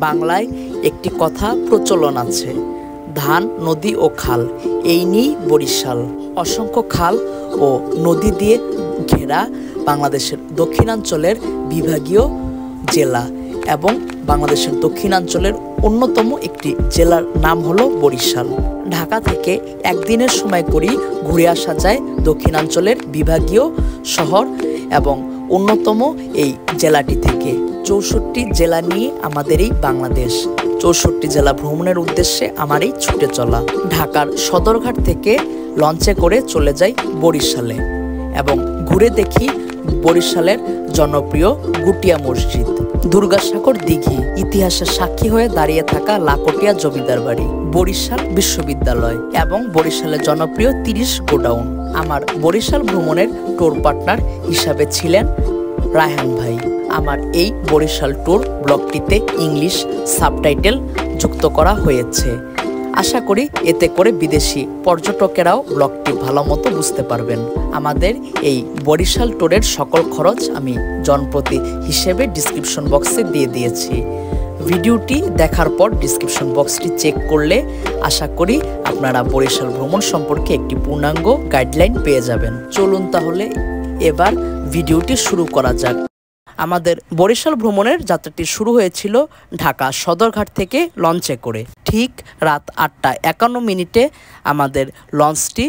বাংলায় একটি কথা প্রচলন আছে, ধান, নদী ও খাল, এই নিয়েই বরিশাল। অসংখ্য খাল ও নদী দিয়ে ঘেরা বাংলাদেশের দক্ষিণাঞ্চলের বিভাগীয় জেলা এবং বাংলাদেশের দক্ষিণাঞ্চলের অন্যতম একটি জেলার নাম হলো বরিশাল। ঢাকা থেকে একদিনের সময় করেই ঘুরে আসা যায় দক্ষিণাঞ্চলের বিভাগীয় শহর এবং অন্যতম এই জেলাটি থেকে। 64 জেলা নিয়ে আমাদের এই বাংলাদেশ। 64 জেলা ভ্রমণের উদ্দেশ্যে আমার এই ছুটে চলা। ঢাকার সদরঘাট থেকে লঞ্চে করে চলে যাই বরিশালে এবং ঘুরে দেখি বরিশালের জনপ্রিয় গুটিয়া মসজিদ, দুর্গাসাগর দিঘি, ইতিহাসের সাক্ষী হয়ে দাঁড়িয়ে থাকা লাকটিয়া জমিদার বাড়ি, বরিশাল বিশ্ববিদ্যালয় এবং বরিশালের জনপ্রিয় 30 গোডাউন। আমার বরিশাল ভ্রমণের ট্যুর পার্টনার হিসাবে ছিলেন রায়হান ভাই। আমার এই বরিশাল ট্যুর ব্লগটিতে ইংলিশ সাবটাইটেল যুক্ত করা হয়েছে। আশা করি এতে করে বিদেশি পর্যটকেরাও ব্লগটি ভালো মতো বুঝতে পারবেন। আমাদের এই বরিশাল ট্যুরের সকল খরচ আমি জনপ্রতি হিসেবে ডিসক্রিপশন বক্সে দিয়ে দিয়েছি। ভিডিওটি দেখার পর ডিসক্রিপশন বক্সটি চেক করলে আশা করি আপনারা বরিশাল ভ্রমণ সম্পর্কে একটি পূর্ণাঙ্গ গাইডলাইন পেয়ে যাবেন। চলুন তাহলে এবার ভিডিওটি শুরু করা যাক। আমাদের বরিশাল ভ্রমণের যাত্রাটি শুরু হয়েছিল ঢাকা সদরঘাট থেকে লঞ্চে করে। ঠিক রাত 8:51 আমাদের লঞ্চটি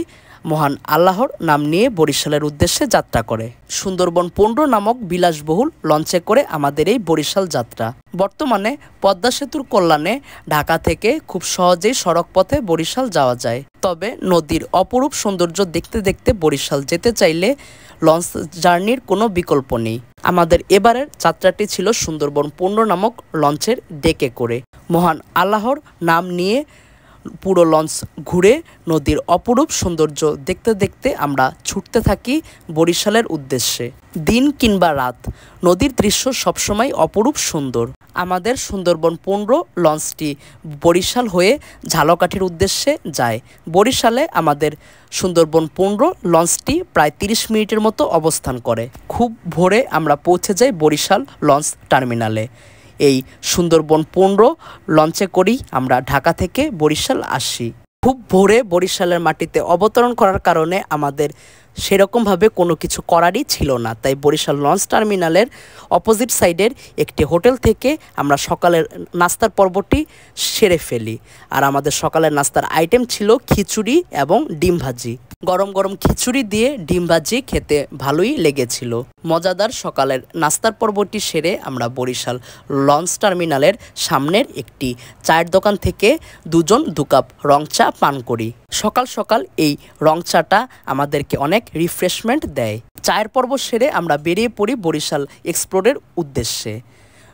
মহান আল্লাহর নাম নিয়ে বরিশালের উদ্দেশ্যে যাত্রা করে। সুন্দরবন 15 নামক বিলাসবহুল লঞ্চে করে আমাদের এই বরিশাল যাত্রা। বর্তমানে পদ্মা সেতুর কল্যাণে ঢাকা থেকে খুব সহজেই সড়ক পথে বরিশাল যাওয়া যায়। তবে নদীর অপরূপ সৌন্দর্য দেখতে দেখতে বরিশাল যেতে চাইলে লঞ্চ জার্নির কোনো বিকল্প নেই। আমাদের এবারের যাত্রাটি ছিল সুন্দরবন 15 নামক লঞ্চের ডেকে করে। মহান আল্লাহর নাম নিয়ে পুরো লঞ্চ ঘুরে নদীর অপরূপ সৌন্দর্য দেখতে দেখতে আমরা ছুটতে থাকি বরিশালের উদ্দেশ্যে। দিন কিংবা রাত নদীর দৃশ্য সবসময় অপরূপ সুন্দর। আমাদের সুন্দরবন 15 লঞ্চটি বরিশাল হয়ে ঝালকাঠির উদ্দেশ্যে যায়। বরিশালে আমাদের সুন্দরবন 15 লঞ্চটি প্রায় 30 মিনিটের মতো অবস্থান করে। খুব ভোরে আমরা পৌঁছে যাই বরিশাল লঞ্চ টার্মিনালে। এই সুন্দরবন 15 লঞ্চে করেই আমরা ঢাকা থেকে বরিশাল আসি। খুব ভোরে বরিশালের মাটিতে অবতরণ করার কারণে আমাদের সেরকমভাবে কোনো কিছু করারই ছিল না। তাই বরিশাল লঞ্চ টার্মিনালের অপোজিট সাইডের একটি হোটেল থেকে আমরা সকালের নাস্তার পর্বটি সেরে ফেলি। আর আমাদের সকালের নাস্তার আইটেম ছিল খিচুড়ি এবং ডিম ভাজি। গরম গরম খিচুড়ি দিয়ে ডিম ভাজি খেতে ভালোই লেগেছিল। মজাদার সকালের নাস্তার পর্বটি সেরে আমরা বরিশাল লঞ্চ টার্মিনালের সামনের একটি চায়ের দোকান থেকে 2 কাপ রং চা পান করি। সকাল সকাল এই রং চাটা আমাদেরকে অনেক রিফ্রেশমেন্ট দেয়। চায়ের পর্ব সেরে আমরা বেরিয়ে পড়ি বরিশাল এক্সপ্লোরের উদ্দেশ্যে।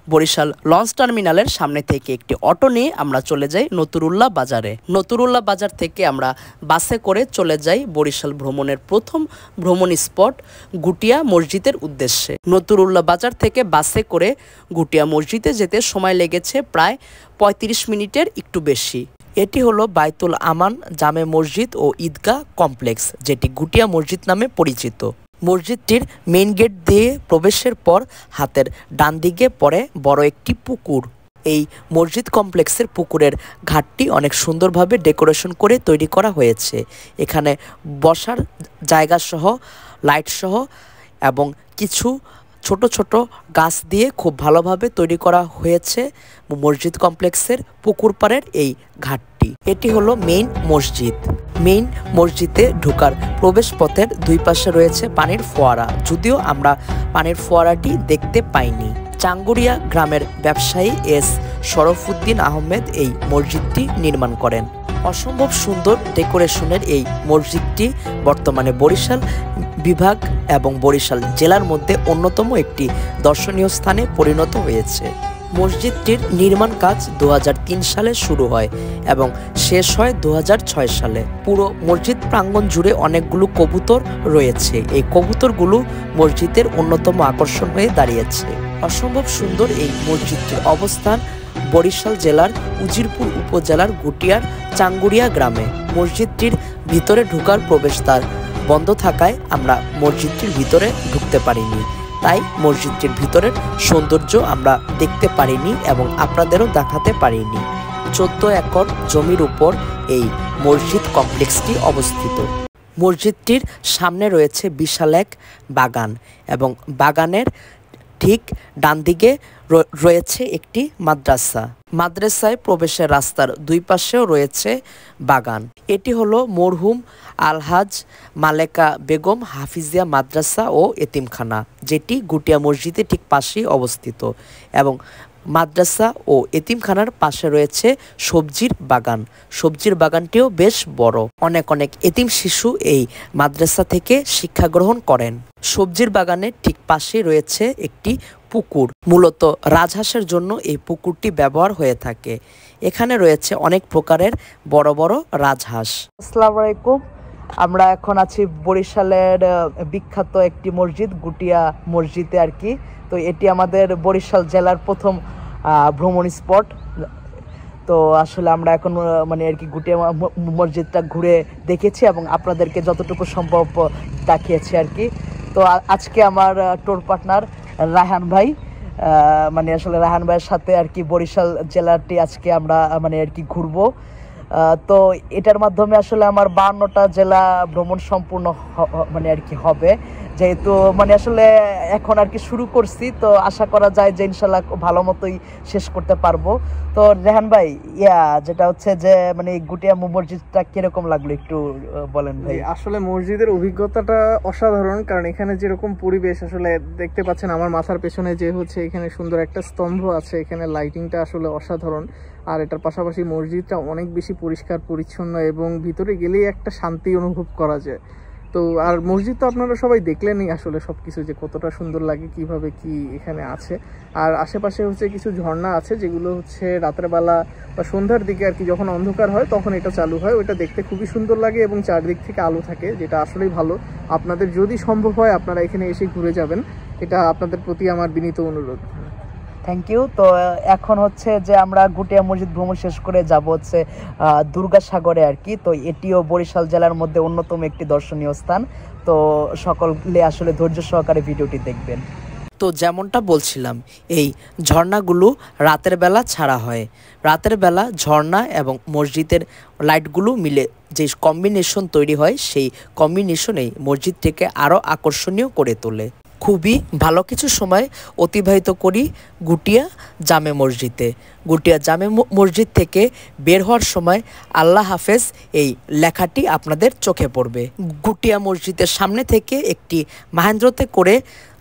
বরিশাল লঞ্চ টার্মিনালের সামনে থেকে একটি অটো নিয়ে আমরা চলে যাই নতুরুল্লাহ বাজারে। নতুরুল্লাহ বাজার থেকে আমরা বাসে করে চলে যাই বরিশাল ভ্রমণের প্রথম ভ্রমণ স্পট গুটিয়া মসজিদের উদ্দেশ্যে। নতুরুল্লাহ বাজার থেকে বাসে করে গুটিয়া মসজিদে যেতে সময় লেগেছে প্রায় 35 মিনিটের একটু বেশি। এটি হলো বাইতুল আমান জামে মসজিদ ও ঈদগাহ কমপ্লেক্স, যেটি গুটিয়া মসজিদ নামে পরিচিত। মসজিদটির মেইন গেট দিয়ে প্রবেশের পর হাতের ডান দিকে পড়ে বড় একটি পুকুর। এই মসজিদ কমপ্লেক্সের পুকুরের ঘাটটি অনেক সুন্দরভাবে ডেকোরেশন করে তৈরি করা হয়েছে। এখানে বসার জায়গা সহ লাইট সহ এবং কিছু ছোট ছোট গাছ দিয়ে খুব ভালোভাবে তৈরি করা হয়েছে মসজিদ কমপ্লেক্সের পুকুর পাড়ের এই ঘাটটি। এটি হলো মেইন মসজিদ। মেইন মসজিদে ঢোকার প্রবেশ পথের 2 পাশে রয়েছে পানির ফোয়ারা, যদিও আমরা পানির ফোয়ারাটি দেখতে পাইনি। চাঙ্গুরিয়া গ্রামের ব্যবসায়ী এস শরফুদ্দিন আহমেদ এই মসজিদটি নির্মাণ করেন। অসম্ভব সুন্দর ডেকোরেশনের এই মসজিদটি বর্তমানে বরিশাল বিভাগ এবং বরিশাল জেলার মধ্যে অন্যতম একটি দর্শনীয় স্থানে পরিণত হয়েছে। মসজিদটির নির্মাণ কাজ 2003 সালে শুরু হয় এবং শেষ হয় 2006 সালে। পুরো মসজিদ প্রাঙ্গণ জুড়ে অনেকগুলো কবুতর রয়েছে। এই কবুতরগুলো মসজিদের অন্যতম আকর্ষণ হয়ে দাঁড়িয়েছে। অসম্ভব সুন্দর এই মসজিদটির অবস্থান বরিশাল জেলার উজিরপুর উপজেলার গুটিয়ার চাঙ্গুরিয়া গ্রামে। মসজিদটির ভিতরে ঢোকার প্রবেশদ্বার বন্ধ থাকায় আমরা মসজিদটির ভিতরে ঢুকতে পারিনি। তাই মসজিদটির ভিতরের সৌন্দর্য আমরা দেখতে পারিনি এবং আপনাদেরও দেখাতে পারিনি। 14 একর জমির উপর এই মসজিদ কমপ্লেক্সটি অবস্থিত। মসজিদটির সামনে রয়েছে বিশাল এক বাগান এবং বাগানের ঠিক ডান দিকে রয়েছে একটি মাদ্রাসা। মাদ্রাসায় প্রবেশের রাস্তার দুই পাশেও রয়েছে বাগান। এটি হলো মরহুম আলহাজ মালেকা বেগম হাফিজিয়া মাদ্রাসা ও এতিমখানা, যেটি গুটিয়া মসজিদের ঠিক পাশেই অবস্থিত এবং মাদ্রাসা ও এতিমখানার পাশে রয়েছে সবজির বাগান। সবজির বাগানটিও বেশ বড়। অনেক এতিম শিশু এই মাদ্রাসা থেকে শিক্ষা গ্রহণ করেন। সবজির বাগানের ঠিক পাশেই রয়েছে একটি পুকুর। মূলত রাজহাঁসের জন্য এই পুকুরটি ব্যবহার হয়ে থাকে। এখানে রয়েছে অনেক প্রকারের বড় বড় রাজহাঁস। আসসালামু আলাইকুম। আমরা এখন আছি বরিশালের বিখ্যাত একটি মসজিদ, গুটিয়া মসজিদে আর কি। তো এটি আমাদের বরিশাল জেলার প্রথম ভ্রমণ স্পট। তো আসলে আমরা এখন মানে আর কি গুটিয়া মসজিদটা ঘুরে দেখেছি এবং আপনাদেরকে যতটুকু সম্ভব দেখিয়েছি আর কি। তো আজকে আমার ট্যুর পার্টনার রায়হান ভাই, মানে আসলে রায়হান ভাইয়ের সাথে আর কি বরিশাল জেলাটি আজকে আমরা মানে আর কি ঘুরবো। তো এটার মাধ্যমে আসলে আমার 52টা জেলা ভ্রমণ সম্পূর্ণ মানে আর কি হবে, যেহেতু মানে আসলে এখন আর কি শুরু করছি। তো আশা করা যায় যে ইনশাল্লাহ ভালো মতোই শেষ করতে পারবো। তো রেহান ভাই, যেটা হচ্ছে যে মানে গুটিয়া মসজিদটা কিরকম লাগলো একটু বলেন ভাই। আসলে মসজিদের অভিজ্ঞতাটা অসাধারণ, কারণ এখানে যেরকম পরিবেশ আসলে দেখতে পাচ্ছেন আমার মাথার পেছনে যে হচ্ছে এখানে সুন্দর একটা স্তম্ভ আছে, এখানে লাইটিংটা আসলে অসাধারণ। আর এটার পাশাপাশি মসজিদটা অনেক বেশি পরিষ্কার পরিচ্ছন্ন এবং ভিতরে গেলেই একটা শান্তি অনুভব করা যায়। তো আর মসজিদ তো আপনারা সবাই দেখলেনই আসলে সবকিছু যে কতটা সুন্দর লাগে, কিভাবে কি এখানে আছে। আর আশেপাশে হচ্ছে কিছু ঝর্ণা আছে, যেগুলো হচ্ছে রাতের বেলা বা সন্ধ্যার দিকে আর কি যখন অন্ধকার হয় তখন এটা চালু হয়। ওইটা দেখতে খুবই সুন্দর লাগে এবং চারদিক থেকে আলো থাকে, যেটা আসলেই ভালো। আপনাদের যদি সম্ভব হয় আপনারা এখানে এসে ঘুরে যাবেন, এটা আপনাদের প্রতি আমার বিনীত অনুরোধ। Thank you. তো এখন হচ্ছে যে আমরা গুটিয়া মসজিদ ভ্রমণ শেষ করে যাব হচ্ছে দুর্গাসাগরে আর কি। তো এটিও বরিশাল জেলার মধ্যে অন্যতম একটি দর্শনীয় স্থান। তো সকলে আসলে ধৈর্য সহকারে ভিডিওটি দেখবেন। তো যেমনটা বলছিলাম, এই ঝর্ণাগুলো রাতের বেলা ছাড়া হয়। রাতের বেলা ঝর্ণা এবং মসজিদের লাইটগুলো মিলে যে কম্বিনেশন তৈরি হয়, সেই কম্বিনেশনেই মসজিদটিকে আরও আকর্ষণীয় করে তোলে। খুবই ভালো কিছু সময় অতিবাহিত করি গুটিয়া জামে মসজিদে। গুটিয়া জামে মসজিদ থেকে বের হওয়ার সময় আল্লাহ হাফেজ এই লেখাটি আপনাদের চোখে পড়বে। গুটিয়া মসজিদের সামনে থেকে একটি মাহেন্দ্রতে করে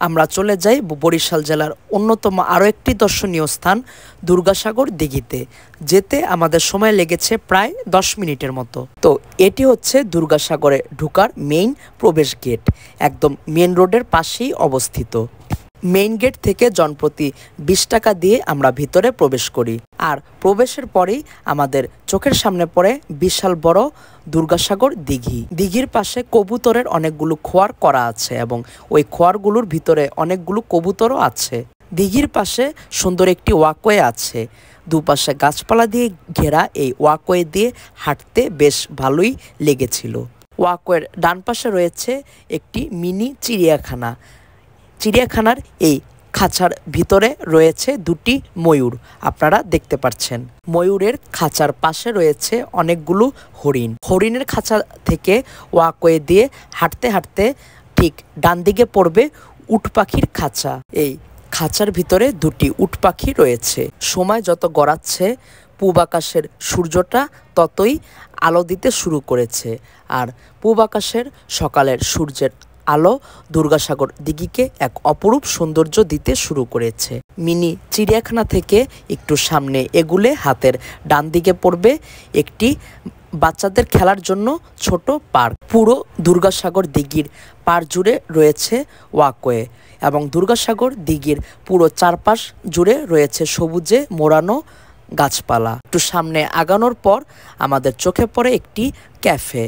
আমরা চলে যাই বরিশাল জেলার অন্যতম আরও একটি দর্শনীয় স্থান দুর্গাসাগর দিঘিতে। যেতে আমাদের সময় লেগেছে প্রায় 10 মিনিটের মতো। তো এটি হচ্ছে দুর্গাসাগরে ঢোকার মেইন প্রবেশ গেট, একদম মেন রোডের পাশেই অবস্থিত। মেইন গেট থেকে জনপ্রতি 20 টাকা দিয়ে আমরা ভিতরে প্রবেশ করি। আর প্রবেশের পরেই আমাদের চোখের সামনে পড়ে বিশাল বড় দুর্গাসাগর দিঘি। দিঘির পাশে কবুতরের অনেকগুলো খোয়ার করা আছে এবং ওই খোয়ারগুলোর ভিতরে অনেকগুলো কবুতরও আছে। দিঘির পাশে সুন্দর একটি ওয়াকওয়ে আছে। দুপাশে গাছপালা দিয়ে ঘেরা এই ওয়াকওয়ে দিয়ে হাঁটতে বেশ ভালোই লেগেছিল। ওয়াকওয়ের ডান পাশে রয়েছে একটি মিনি চিড়িয়াখানা। চিড়িয়াখানার এই খাঁচার ভিতরে রয়েছে 2টি ময়ূর, আপনারা দেখতে পাচ্ছেন। ময়ূরের খাঁচার পাশে রয়েছে অনেকগুলো হরিণ। হরিণের খাঁচা থেকে ওয়াকওয়ে দিয়ে হাঁটতে হাঁটতে ঠিক ডান দিকে পড়বে উট পাখির খাঁচা। এই খাঁচার ভিতরে 2টি উট পাখি রয়েছে। সময় যত গড়াচ্ছে পূব আকাশের সূর্যটা ততই আলো দিতে শুরু করেছে। আর পূব আকাশের সকালের সূর্যের আলো দুর্গাসাগর দিঘিকে এক অপরূপ সৌন্দর্য দিতে শুরু করেছে। মিনি চিড়িয়াখানা থেকে একটু সামনে এগুলে হাতের ডান দিকে পড়বে একটি বাচ্চাদের খেলার জন্য ছোট পার্ক। পুরো দুর্গাসাগর দিঘির পার জুড়ে রয়েছে ওয়াকওয়ে এবং দুর্গাসাগর দিঘির পুরো চারপাশ জুড়ে রয়েছে সবুজে মোড়ানো গাছপালা। একটু সামনে আগানোর পর আমাদের চোখে পড়ে একটি ক্যাফে।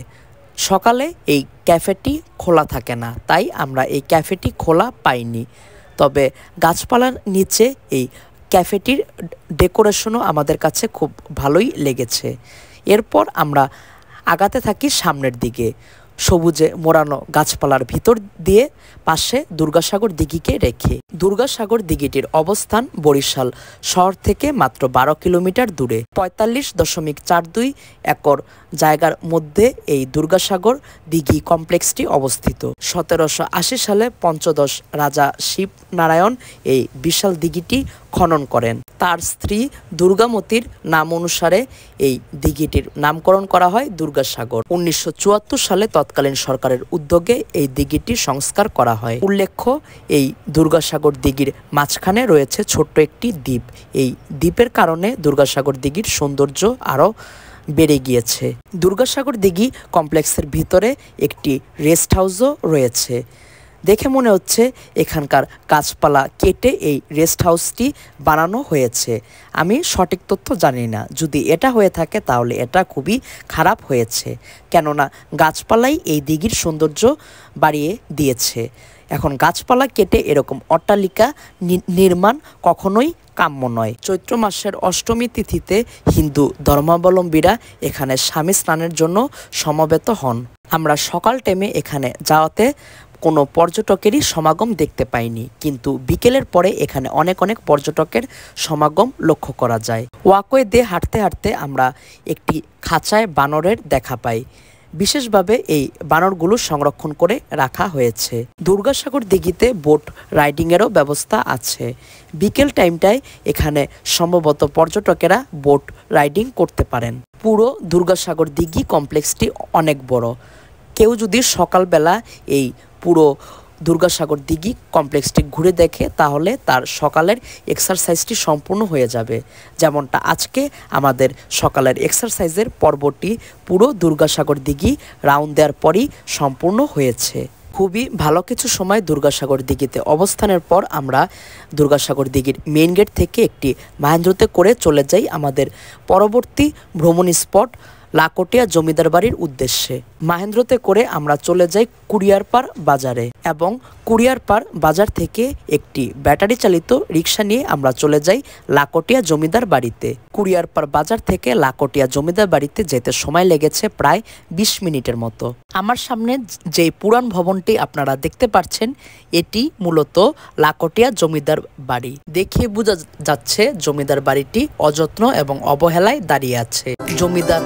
সকালে এই ক্যাফেটি খোলা থাকে না, তাই আমরা এই ক্যাফেটি খোলা পাইনি। তবে গাছপালার নিচে এই ক্যাফেটির ডেকোরেশনও আমাদের কাছে খুব ভালোই লেগেছে। এরপর আমরা আগাতে থাকি সামনের দিকে। সবুজে মোড়ানো গাছপালার ভিতর দিয়ে পাশে দুর্গাসাগর দিঘিকে রেখে। দুর্গাসাগর দিঘিটির অবস্থান বরিশাল শহর থেকে মাত্র 12 কিলোমিটার দূরে। 45.42 একর জায়গার মধ্যে এই দুর্গাসাগর দিঘি কমপ্লেক্সটি অবস্থিত। 1780 সালে পঞ্চদশ রাজা শিবনারায়ণ এই বিশাল দিঘিটি খনন করেন। তার স্ত্রী দুর্গামতির নাম অনুসারে এই দিঘিটির নামকরণ করা হয় দুর্গাসাগর। 1974 সালে তৎকালীন সরকারের উদ্যোগে এই দিঘিটি সংস্কার করা হয়। উল্লেখ্য, এই দুর্গাসাগর দিঘির মাঝখানে রয়েছে ছোট্ট একটি দ্বীপ। এই দ্বীপের কারণে দুর্গাসাগর দিঘির সৌন্দর্য আরও বেড়ে গিয়েছে। দুর্গাসাগর দিঘি কমপ্লেক্সের ভিতরে একটি রেস্ট হাউসও রয়েছে। দেখে মনে হচ্ছে এখানকার গাছপালা কেটে এই রেস্ট হাউসটি বানানো হয়েছে। আমি সঠিক তথ্য জানি না, যদি এটা হয়ে থাকে তাহলে এটা খুবই খারাপ হয়েছে, কেননা গাছপালাই এই দিঘির সৌন্দর্য বাড়িয়ে দিয়েছে। এখন গাছপালা কেটে এরকম অট্টালিকা নির্মাণ কখনোই কাম্য নয়। চৈত্র মাসের অষ্টমী তিথিতে হিন্দু ধর্মাবলম্বীরা এখানে স্বামী স্নানের জন্য সমবেত হন। আমরা সকাল টাইমে এখানে যাওয়াতে কোনো পর্যটকেরই সমাগম দেখতে পাইনি, কিন্তু বিকেলের পরে এখানে অনেক পর্যটকের সমাগম লক্ষ্য করা যায়। ওয়াকওয়ে দিয়ে হাঁটতে হাঁটতে আমরা একটি খাঁচায় বানরের দেখা পাই। বিশেষভাবে এই বানরগুলো সংরক্ষণ করে রাখা হয়েছে। দুর্গাসাগর দিঘিতে বোট রাইডিংয়েরও ব্যবস্থা আছে। বিকেল টাইমটায় এখানে সম্ভবত পর্যটকেরা বোট রাইডিং করতে পারেন। পুরো দুর্গাসাগর দিঘি কমপ্লেক্সটি অনেক বড়। কেউ যদি সকালবেলা এই পুরো দুর্গাসাগর দিঘি কমপ্লেক্সটি ঘুরে দেখে তাহলে তার সকালের এক্সারসাইজটি সম্পূর্ণ হয়ে যাবে। যেমনটা আজকে আমাদের সকালের এক্সারসাইজের পর্বটি পুরো দুর্গাসাগর দিঘি রাউন্ড দেওয়ার পরই সম্পূর্ণ হয়েছে। খুবই ভালো কিছু সময় দুর্গাসাগর দিঘিতে অবস্থানের পর আমরা দুর্গাসাগর দিঘির মেইন গেট থেকে একটি মাহেন্দ্রতে করে চলে যাই আমাদের পরবর্তী ভ্রমণ স্পট লাকটিয়া জমিদার বাড়ির উদ্দেশ্যে। মাহেন্দ্রতে করে আমরা চলে যাই কুরিয়ারপাড় বাজারে এবং কুরিয়ারপাড় বাজার থেকে একটি ব্যাটারি চালিত রিক্সা নিয়ে আমরা চলে যাই লাকটিয়া জমিদার বাড়িতে। কুরিয়ারপাড় বাজার থেকে লাকটিয়া জমিদার বাড়িতে যেতে সময় লেগেছে প্রায় 20 মিনিটের মতো। আমার সামনে যে পুরান ভবনটি আপনারা দেখতে পাচ্ছেন এটি মূলত লাকটিয়া জমিদার বাড়ি। দেখে বোঝা যাচ্ছে জমিদার বাড়িটি অযত্ন এবং অবহেলায় দাঁড়িয়ে আছে। জমিদার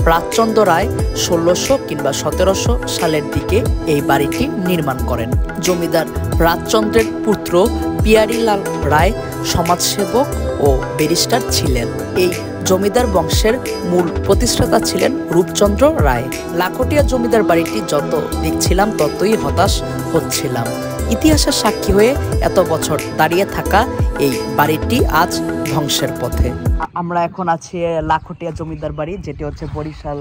প্রাচন্দ্র রায় 1600 কিংবা 1700 সালের দিকে এই বাড়িটি নির্মাণ করেন। জমিদার রাজচন্দ্রের পুত্র পিয়ারিলাল রায় সমাজসেবক ও ব্যারিস্টার ছিলেন। এই জমিদার বংশের মূল প্রতিষ্ঠাতা ছিলেন রূপচন্দ্র রায়। লাকটিয়া জমিদার বাড়িটি যত দেখছিলাম ততই হতাশ হচ্ছিলাম। ইতিহাসের সাক্ষী হয়ে এত বছর দাঁড়িয়ে থাকা এই বাড়িটি আজ ধ্বংসের পথে। আমরা এখন আছি লাকটিয়া জমিদার বাড়ি, যেটি হচ্ছে বরিশাল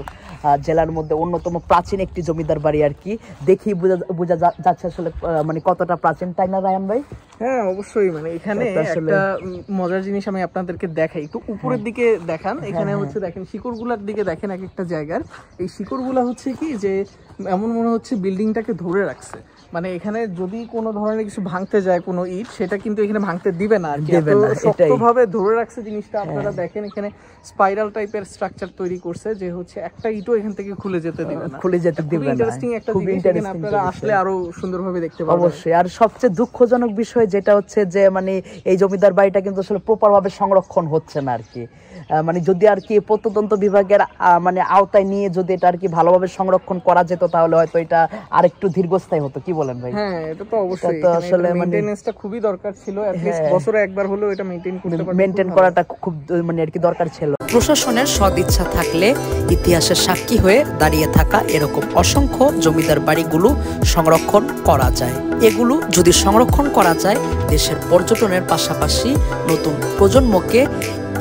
জেলার মধ্যে অন্যতম প্রাচীন একটি জমিদার বাড়ি আর কি। দেখি বোঝা যাচ্ছে আসলে মানে কতটা প্রাচীন, তাই না রায়হান ভাই? হ্যাঁ অবশ্যই, মানে এখানে একটা মজার জিনিস আমি আপনাদেরকে দেখাই, একটু উপরের দিকে দেখান। এখানে হচ্ছে দেখেন শিকড়গুলার দিকে দেখেন এক একটা জায়গার। এই শিকড়গুলা হচ্ছে কি যে এমন মনে হচ্ছে বিল্ডিংটাকে ধরে রাখছে, মানে এখানে যদি কোনো ধরনের কিছু ভাঙতে যায় কোনো ইট, সেটা কিন্তু এখানে ভাঙতে দিবে না আর কি, শক্তভাবে ধরে রাখছে জিনিসটা। আপনারা দেখেন এখানে স্পাইরাল টাইপের স্ট্রাকচার তৈরি করছে, যে হচ্ছে একটা ইটও এখান থেকে খুলে যেতে দিবে না। ইন্টারেস্টিং একটা জিনিস, আপনারা আসলে আরো সুন্দরভাবে দেখতে পাবেন। অবশ্যই। আর সবচেয়ে দুঃখজনক বিষয় যেটা হচ্ছে যে মানে এই জমিদার বাড়িটা কিন্তু আসলে প্রপার ভাবে সংরক্ষণ হচ্ছে না আর কি। মানে যদি আর কি প্রত্নতত্ত্ব বিভাগের মানে আওতায় নিয়ে যদি এটা আর কি ভালোভাবে সংরক্ষণ করা যেত তাহলে হয়তো এটা আরেকটু দীর্ঘস্থায়ী হতো। কি বলেন ভাই? হ্যাঁ এটা তো অবশ্যই, আসলে মেইনটেনেন্সটা খুবই দরকার ছিল। এট লিস্ট বছরে একবার হলেও এটা মেইনটেইন করাটা খুব মানে আর কি দরকার ছিল। প্রশাসনের সদিচ্ছা থাকলে ইতিহাসের সাক্ষী হয়ে দাঁড়িয়ে থাকা এরকম অসংখ্য জমিদার বাড়িগুলো সংরক্ষণ করা যায়। এগুলো যদি সংরক্ষণ করা যায় দেশের পর্যটনের পাশাপাশি নতুন প্রজন্মকে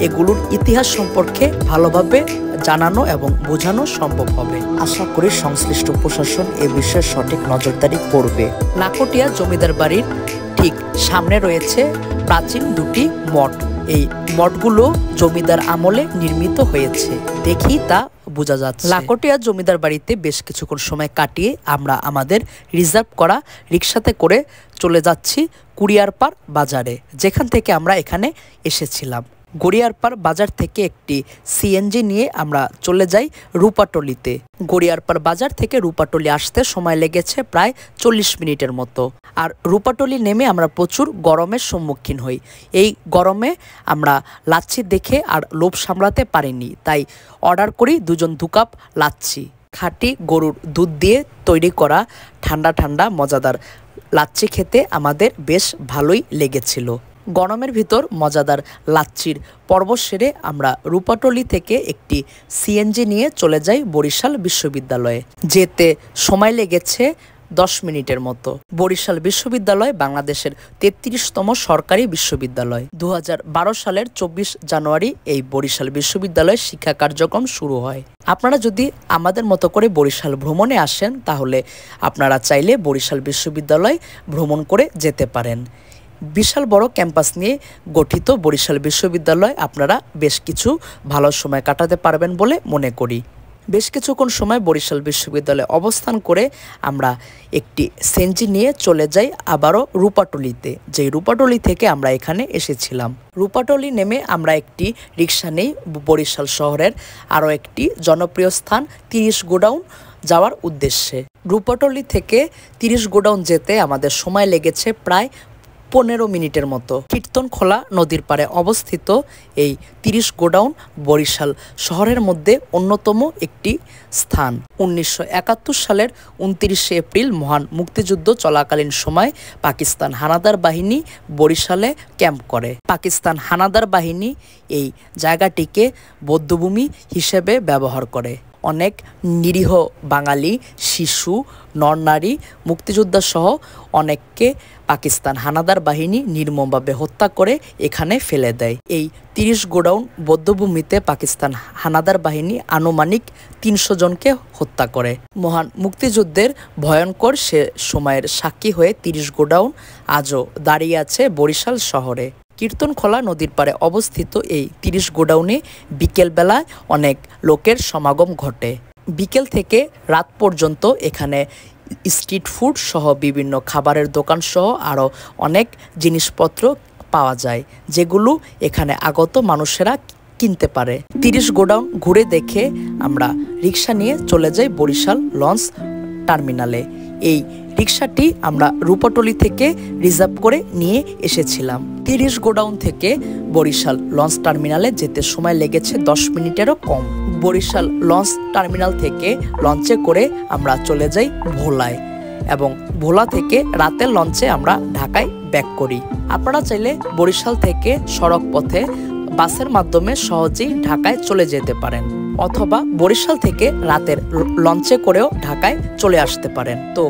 এগুলোর ইতিহাস সম্পর্কে ভালোভাবে জানানো এবং বোঝানো সম্ভব হবে। আশা করি সংশ্লিষ্ট প্রশাসন এ বিষয়ে সঠিক নজরদারি করবে। লাকটিয়া জমিদার বাড়ির ঠিক সামনে রয়েছে প্রাচীন দুটি মঠ। এই মঠগুলো জমিদার আমলে নির্মিত হয়েছে, দেখি তা বোঝা যাচ্ছে। লাকটিয়া জমিদার বাড়িতে বেশ কিছুক্ষণ সময় কাটিয়ে আমরা আমাদের রিজার্ভ করা রিক্সাতে করে চলে যাচ্ছি কুরিয়ারপাড় বাজারে, যেখান থেকে আমরা এখানে এসেছিলাম। গড়িয়ারপাড় বাজার থেকে একটি সিএনজি নিয়ে আমরা চলে যাই রূপাটলিতে। গড়িয়ারপাড় বাজার থেকে রূপাটলি আসতে সময় লেগেছে প্রায় 40 মিনিটের মতো। আর রূপাটলি নেমে আমরা প্রচুর গরমের সম্মুখীন হই। এই গরমে আমরা লাচ্ছি দেখে আর লোভ সামলাতে পারিনি, তাই অর্ডার করি 2 কাপ লাচ্ছি। খাঁটি গরুর দুধ দিয়ে তৈরি করা ঠান্ডা ঠান্ডা মজাদার লাচ্ছি খেতে আমাদের বেশ ভালোই লেগেছিল। গরমের ভিতর মজাদার লাচ্ছির পর্ব সেরে আমরা রূপাটলি থেকে একটি সিএনজি নিয়ে চলে যাই বরিশাল বিশ্ববিদ্যালয়ে। যেতে সময় লেগেছে 10 মিনিটের মতো। বরিশাল বিশ্ববিদ্যালয় বাংলাদেশের 33তম সরকারি বিশ্ববিদ্যালয়। 2012 সালের 24 জানুয়ারি এই বরিশাল বিশ্ববিদ্যালয়ের শিক্ষা কার্যক্রম শুরু হয়। আপনারা যদি আমাদের মতো করে বরিশাল ভ্রমণে আসেন, তাহলে আপনারা চাইলে বরিশাল বিশ্ববিদ্যালয় ভ্রমণ করে যেতে পারেন। বিশাল বড় ক্যাম্পাস নিয়ে গঠিত বরিশাল বিশ্ববিদ্যালয় আপনারা বেশ কিছু ভালো সময় কাটাতে পারবেন বলে মনে করি। বেশ কিছুক্ষণ সময় বরিশাল বিশ্ববিদ্যালয়ে অবস্থান করে আমরা একটি সিএনজি নিয়ে চলে যাই আবারও রূপাটলিতে, যেই রূপাটলি থেকে আমরা এখানে এসেছিলাম। রূপাটলি নেমে আমরা একটি রিক্সা নেই বরিশাল শহরের আরও একটি জনপ্রিয় স্থান 30 গোডাউন যাওয়ার উদ্দেশ্যে। রূপাটলি থেকে 30 গোডাউন যেতে আমাদের সময় লেগেছে প্রায় 15 মিনিটের মতো। কীর্তনখোলা নদীর পাড়ে অবস্থিত এই 30 গোডাউন বরিশাল শহরের মধ্যে অন্যতম একটি স্থান। 1971 সালের 29 এপ্রিল মহান মুক্তিযুদ্ধ চলাকালীন সময় পাকিস্তান হানাদার বাহিনী বরিশালে ক্যাম্প করে। পাকিস্তান হানাদার বাহিনী এই জায়গাটিকে বৌদ্ধভূমি হিসেবে ব্যবহার করে। অনেক নিরীহ বাঙালি, শিশু, নরনারী, মুক্তিযোদ্ধা সহ অনেককে পাকিস্তান হানাদার বাহিনী নির্মমভাবে হত্যা করে এখানে ফেলে দেয়। এই 30 গোডাউন বৌদ্ধভূমিতে পাকিস্তান হানাদার বাহিনী আনুমানিক 300 জনকে হত্যা করে। মহান মুক্তিযুদ্ধের ভয়ঙ্কর সে সময়ের সাক্ষী হয়ে 30 গোডাউন আজও দাঁড়িয়ে আছে বরিশাল শহরে। কীর্তনখোলা নদীর পাড়ে অবস্থিত এই 30 গোডাউনে বিকেলবেলায় অনেক লোকের সমাগম ঘটে। বিকেল থেকে রাত পর্যন্ত এখানে স্ট্রিট ফুড সহ বিভিন্ন খাবারের দোকান সহ আরও অনেক জিনিসপত্র পাওয়া যায়, যেগুলো এখানে আগত মানুষেরা কিনতে পারে। 30 গোডাউন ঘুরে দেখে আমরা রিক্সা নিয়ে চলে যাই বরিশাল লঞ্চ টার্মিনালে। এই রিক্সাটি আমরা রূপাটলি থেকে রিজার্ভ করে নিয়ে এসেছিলাম। 30 গোডাউন থেকে বরিশাল লঞ্চ টার্মিনালে যেতে সময় লেগেছে 10 মিনিটেরও কম। বরিশাল লঞ্চ টার্মিনাল থেকে লঞ্চে করে আমরা চলে যাই ভোলায় এবং ভোলা থেকে রাতের লঞ্চে আমরা ঢাকায় ব্যাক করি। আপনারা চাইলে বরিশাল থেকে সড়ক পথে বাসের মাধ্যমে সহজেই ঢাকায় চলে যেতে পারেন, অথবা বরিশাল থেকে রাতের লঞ্চে করেও ঢাকায় চলে আসতে পারেন। তো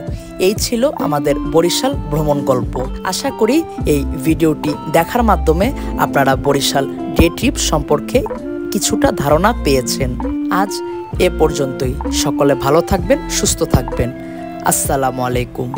এই ছিল আমাদের বরিশাল ভ্রমণ গল্প। আশা করি এই ভিডিওটি দেখার মাধ্যমে আপনারা বরিশাল ডে ট্রিপ সম্পর্কে কিছুটা ধারণা পেয়েছেন। আজ এ পর্যন্তই। সকলে ভালো থাকবেন, সুস্থ থাকবেন। আসসালামু আলাইকুম।